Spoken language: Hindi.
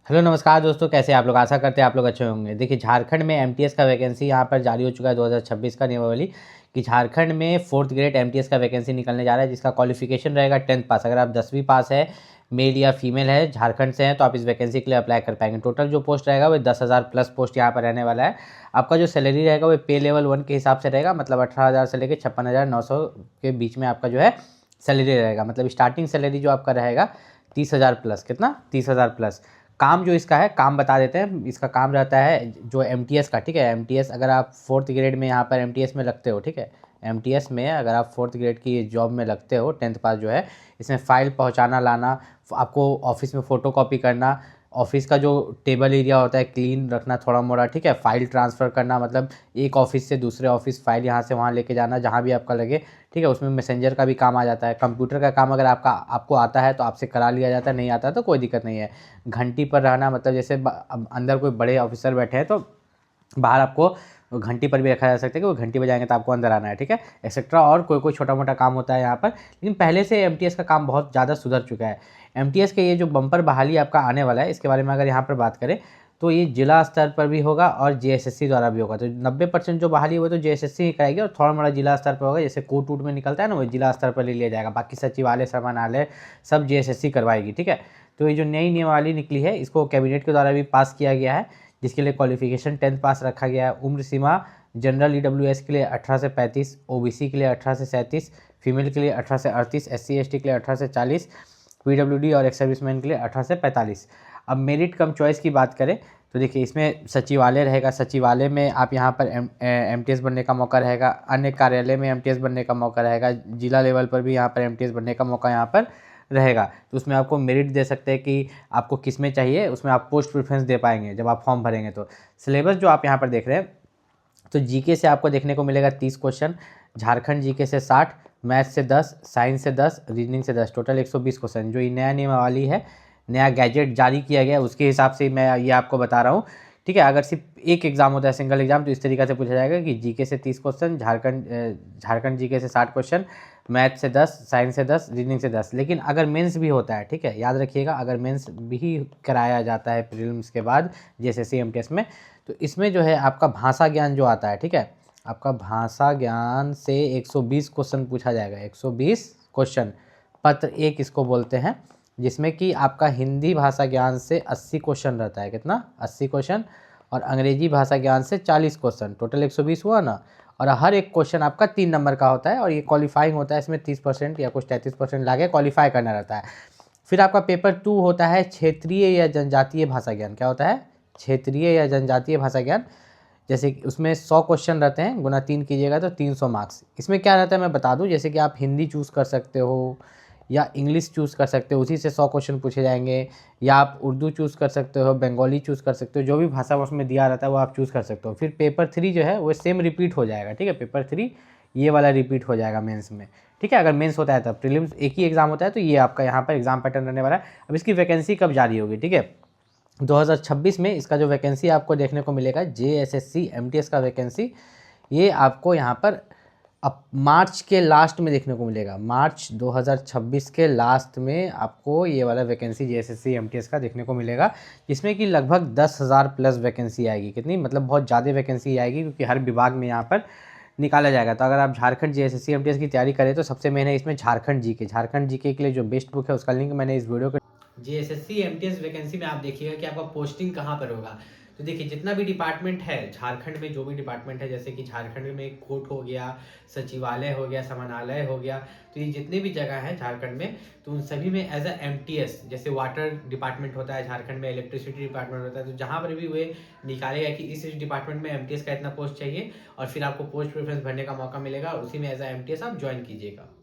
हेलो नमस्कार दोस्तों, कैसे आप लोग। आशा करते हैं आप लोग अच्छे होंगे। देखिए, झारखंड में एमटीएस का वैकेंसी यहाँ पर जारी हो चुका है 2026 का नियमावली कि झारखंड में 4th ग्रेड एमटीएस का वैकेंसी निकलने जा रहा है, जिसका क्वालिफिकेशन रहेगा 10th पास। अगर आप 10वीं पास है, मेल या फीमेल है, झारखंड से हैं, तो आप इस वैकेंसी के लिए अप्लाई कर पाएंगे। टोटल जो पोस्ट रहेगा वो 10,000 प्लस पोस्ट यहाँ पर रहने वाला है। आपका जो सैलरी रहेगा वो पे लेवल 1 के हिसाब से रहेगा, मतलब 18,000 से लेकर 56,900 के बीच में आपका जो है सैलरी रहेगा। मतलब स्टार्टिंग सैलरी जो आपका रहेगा 30,000 प्लस। कितना? 30,000 प्लस। काम जो इसका है, काम बता देते हैं। इसका काम रहता है जो एमटीएस का, ठीक है। एमटीएस अगर आप 4th ग्रेड में यहाँ पर एमटीएस में लगते हो, ठीक है, एमटीएस में अगर आप 4th ग्रेड की जॉब में लगते हो, 10th पास जो है, इसमें फ़ाइल पहुँचाना लाना, आपको ऑफिस में फ़ोटो कॉपी करना, ऑफिस का जो टेबल एरिया होता है क्लीन रखना थोड़ा मोड़ा, ठीक है। फाइल ट्रांसफ़र करना, मतलब एक ऑफिस से दूसरे ऑफिस फाइल यहाँ से वहाँ लेके जाना, जहाँ भी आपका लगे, ठीक है। उसमें मैसेंजर का भी काम आ जाता है। कंप्यूटर का काम अगर आपको आता है तो आपसे करा लिया जाता है, नहीं आता तो कोई दिक्कत नहीं है। घंटी पर रहना, मतलब जैसे अब अंदर कोई बड़े ऑफिसर बैठे हैं तो बाहर आपको घंटी पर भी रखा जा सकता है कि वो घंटी बजाएंगे तो आपको अंदर आना है, ठीक है, एक्सेट्रा। और कोई कोई छोटा मोटा काम होता है यहाँ पर, लेकिन पहले से एमटीएस का काम बहुत ज़्यादा सुधर चुका है। एमटीएस के ये जो बम्पर बहाली आपका आने वाला है, इसके बारे में अगर यहाँ पर बात करें तो ये जिला स्तर पर भी होगा और जेएसएससी द्वारा भी होगा। तो 90% जो बहाली वो तो जेएसएससी ही कराएगी, और थोड़ा मोड़ा जिला स्तर पर होगा। जैसे कोर्ट वूट में निकलता है ना, वो जिला स्तर पर ले लिया जाएगा। बाकी सचिवालय समाहरणालय सब जेएसएससी करवाएगी, ठीक है। तो ये जो नई नियमावली निकली है, इसको कैबिनेट के द्वारा भी पास किया गया है, जिसके लिए क्वालिफिकेशन 10th पास रखा गया है। उम्र सीमा जनरल ईडब्ल्यूएस के लिए 18 से 35, ओबीसी के लिए 18 से 37, फीमेल के लिए 18 से 38, एससी एसटी के लिए 18 से 40, पीडब्ल्यूडी और एक्स सर्विसमैन के लिए 18 से 45। अब मेरिट कम चॉइस की बात करें तो देखिए, इसमें सचिवालय रहेगा। सचिवालय में आप यहाँ पर एमटीएस बनने का मौका रहेगा। अन्य कार्यालय में एमटीएस बनने का मौका रहेगा। जिला लेवल पर भी यहाँ पर एमटीएस बनने का मौका यहाँ पर रहेगा। तो उसमें आपको मेरिट दे सकते हैं कि आपको किस में चाहिए, उसमें आप पोस्ट प्रेफरेंस दे पाएंगे जब आप फॉर्म भरेंगे। तो सिलेबस जो आप यहाँ पर देख रहे हैं, तो जीके से आपको देखने को मिलेगा 30 क्वेश्चन, झारखंड जीके से 60, मैथ से 10, साइंस से 10, रीजनिंग से 10, टोटल 120 क्वेश्चन। जो ये नया नियमावली है, नया गैजेट जारी किया गया है, उसके हिसाब से मैं ये आपको बता रहा हूँ, ठीक है। अगर सिर्फ एक एग्जाम होता है, सिंगल एग्जाम, तो इस तरीके से पूछा जाएगा कि जीके से 30 क्वेश्चन, झारखंड जीके से 60 क्वेश्चन, मैथ से 10, साइंस से 10, रीजनिंग से 10। लेकिन अगर मेंस भी होता है, ठीक है, याद रखिएगा, अगर मेंस भी कराया जाता है प्रीलिम्स के बाद जेएसएससी एमटीएस में, तो इसमें जो है आपका भाषा ज्ञान जो आता है, ठीक है, आपका भाषा ज्ञान से 120 क्वेश्चन पूछा जाएगा। 120 क्वेश्चन, पत्र एक इसको बोलते हैं, जिसमें कि आपका हिंदी भाषा ज्ञान से 80 क्वेश्चन रहता है। कितना? 80 क्वेश्चन। और अंग्रेजी भाषा ज्ञान से 40 क्वेश्चन, टोटल 120 हुआ ना। और हर एक क्वेश्चन आपका 3 नंबर का होता है, और ये क्वालिफाइंग होता है। इसमें 30% या कुछ 33% लाके क्वालिफाई करना रहता है। फिर आपका पेपर 2 होता है क्षेत्रीय या जनजातीय भाषा ज्ञान। क्या होता है? क्षेत्रीय या जनजातीय भाषा ज्ञान। जैसे कि उसमें 100 क्वेश्चन रहते हैं, गुना 3 कीजिएगा तो 300 मार्क्स। इसमें क्या रहता है मैं बता दूं, जैसे कि आप हिंदी चूज़ कर सकते हो या इंग्लिश चूज़ कर सकते हो, उसी से 100 क्वेश्चन पूछे जाएंगे। या आप उर्दू चूज़ कर सकते हो, बंगाली चूज़ कर सकते हो, जो भी भाषा उसमें दिया रहता है वो आप चूज़ कर सकते हो। फिर पेपर 3 जो है वो सेम रिपीट हो जाएगा, ठीक है। पेपर 3 ये वाला रिपीट हो जाएगा मेंस में, ठीक है। अगर मेंस होता है तब, प्रीलिम्स एक ही एग्जाम होता है, तो ये आपका यहाँ पर एग्जाम पैटर्न रहने वाला है। अब इसकी वैकेंसी कब जारी होगी, ठीक है, 2026 में इसका जो वैकेंसी आपको देखने को मिलेगा, जेएसएससी एमटीएस का वैकेंसी, ये आपको यहाँ पर अब मार्च के लास्ट में देखने को मिलेगा। मार्च 2026 के लास्ट में आपको ये वाला वैकेंसी जेएसएससी एमटीएस का देखने को मिलेगा, जिसमें कि लगभग 10,000 प्लस वैकेंसी आएगी। कितनी? मतलब बहुत ज़्यादा वैकेंसी आएगी, क्योंकि हर विभाग में यहाँ पर निकाला जाएगा। तो अगर आप झारखंड जेएसएससी एमटीएस की तैयारी करें तो सबसे मेन है इसमें झारखंड जीके के लिए जो बेस्ट बुक है, उसका लिंक मैंने इस वीडियो को, जेएसएससी एमटीएस वैकेंसी में आप देखिएगा कि आपका पोस्टिंग कहाँ पर होगा। तो देखिए, जितना भी डिपार्टमेंट है झारखंड में, जो भी डिपार्टमेंट है, जैसे कि झारखंड में कोर्ट हो गया, सचिवालय हो गया, समाहरणालय हो गया, तो ये जितने भी जगह हैं झारखंड में, तो उन सभी में एज अ एमटीएस, जैसे वाटर डिपार्टमेंट होता है झारखंड में, इलेक्ट्रिसिटी डिपार्टमेंट होता है, तो जहाँ पर भी वे निकालेगा कि इस डिपार्टमेंट में एमटीएस का इतना पोस्ट चाहिए, और फिर आपको पोस्ट प्रेफरेंस भरने का मौका मिलेगा, उसी में एज अ एमटीएस आप ज्वाइन कीजिएगा।